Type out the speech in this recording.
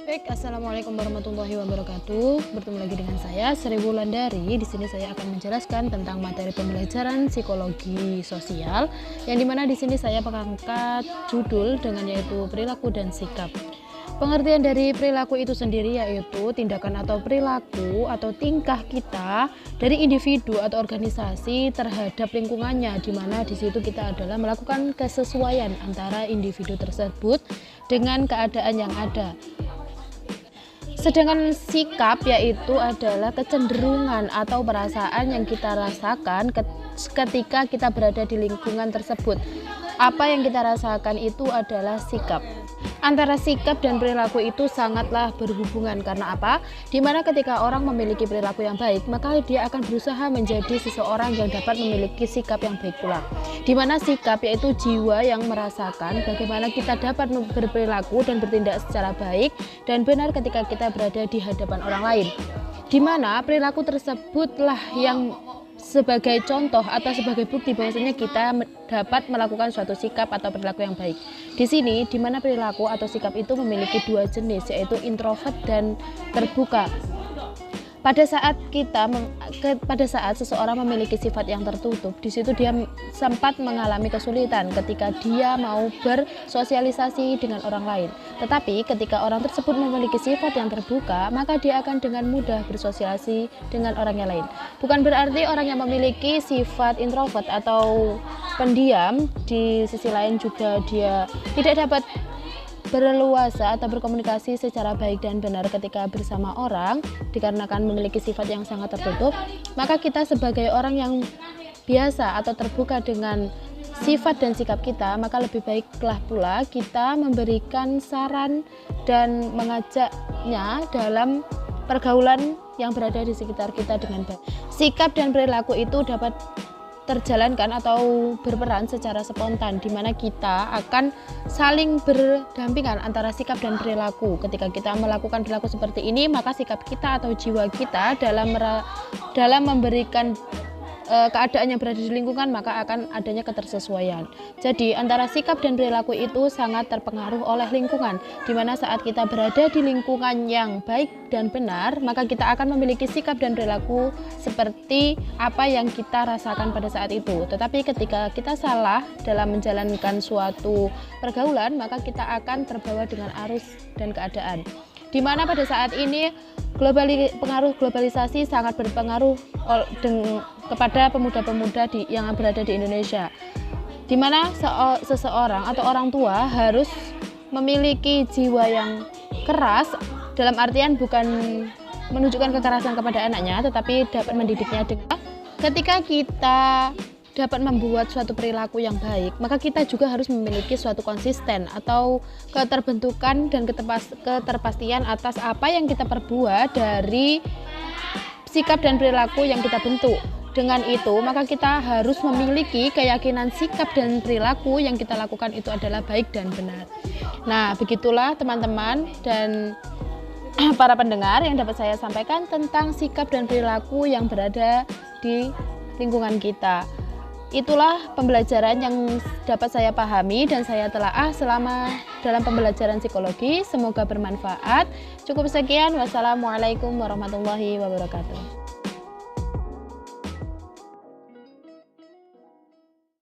Baik, assalamualaikum warahmatullahi wabarakatuh. Bertemu lagi dengan saya Sri Wulandari. Di sini saya akan menjelaskan tentang materi pembelajaran psikologi sosial, yang dimana di sini saya mengangkat judul dengan yaitu perilaku dan sikap. Pengertian dari perilaku itu sendiri yaitu tindakan atau perilaku atau tingkah kita dari individu atau organisasi terhadap lingkungannya, di mana di situ kita adalah melakukan kesesuaian antara individu tersebut dengan keadaan yang ada. Sedangkan sikap yaitu adalah kecenderungan atau perasaan yang kita rasakan ketika kita berada di lingkungan tersebut. Apa yang kita rasakan itu adalah sikap. Antara sikap dan perilaku itu sangatlah berhubungan. Karena apa? Dimana ketika orang memiliki perilaku yang baik, maka dia akan berusaha menjadi seseorang yang dapat memiliki sikap yang baik pula. Dimana sikap yaitu jiwa yang merasakan bagaimana kita dapat berperilaku dan bertindak secara baik dan benar ketika kita berada di hadapan orang lain. Dimana perilaku tersebutlah yang sebagai contoh atau sebagai bukti bahwasanya kita dapat melakukan suatu sikap atau perilaku yang baik. Di sini, di mana perilaku atau sikap itu memiliki dua jenis, yaitu introvert dan terbuka. Pada saat seseorang memiliki sifat yang tertutup, di situ dia sempat mengalami kesulitan ketika dia mau bersosialisasi dengan orang lain. Tetapi ketika orang tersebut memiliki sifat yang terbuka, maka dia akan dengan mudah bersosialisasi dengan orang yang lain. Bukan berarti orang yang memiliki sifat introvert atau pendiam di sisi lain juga dia tidak dapat berleluasa atau berkomunikasi secara baik dan benar ketika bersama orang, dikarenakan memiliki sifat yang sangat tertutup. Maka kita sebagai orang yang biasa atau terbuka dengan sifat dan sikap kita, maka lebih baiklah pula kita memberikan saran dan mengajaknya dalam pergaulan yang berada di sekitar kita dengan baik. Sikap dan perilaku itu dapat terjalankan atau berperan secara spontan, di mana kita akan saling berdampingan antara sikap dan perilaku. Ketika kita melakukan perilaku seperti ini, maka sikap kita atau jiwa kita dalam memberikan keadaan yang berada di lingkungan, maka akan adanya ketersesuaian. Jadi antara sikap dan perilaku itu sangat terpengaruh oleh lingkungan, di mana saat kita berada di lingkungan yang baik dan benar, maka kita akan memiliki sikap dan perilaku seperti apa yang kita rasakan pada saat itu. Tetapi ketika kita salah dalam menjalankan suatu pergaulan, maka kita akan terbawa dengan arus dan keadaan. Di mana pada saat ini pengaruh globalisasi sangat berpengaruh kepada pemuda-pemuda yang berada di Indonesia, di mana seseorang atau orang tua harus memiliki jiwa yang keras, dalam artian bukan menunjukkan kekerasan kepada anaknya, tetapi dapat mendidiknya dengan ketika kita dapat membuat suatu perilaku yang baik, maka kita juga harus memiliki suatu konsisten atau keterbentukan dan keterpastian atas apa yang kita perbuat dari sikap dan perilaku yang kita bentuk. Dengan itu, maka kita harus memiliki keyakinan sikap dan perilaku yang kita lakukan itu adalah baik dan benar. Nah, begitulah teman-teman dan para pendengar yang dapat saya sampaikan tentang sikap dan perilaku yang berada di lingkungan kita. Itulah pembelajaran yang dapat saya pahami dan saya telaah selama dalam pembelajaran psikologi. Semoga bermanfaat. Cukup sekian. Wassalamualaikum warahmatullahi wabarakatuh.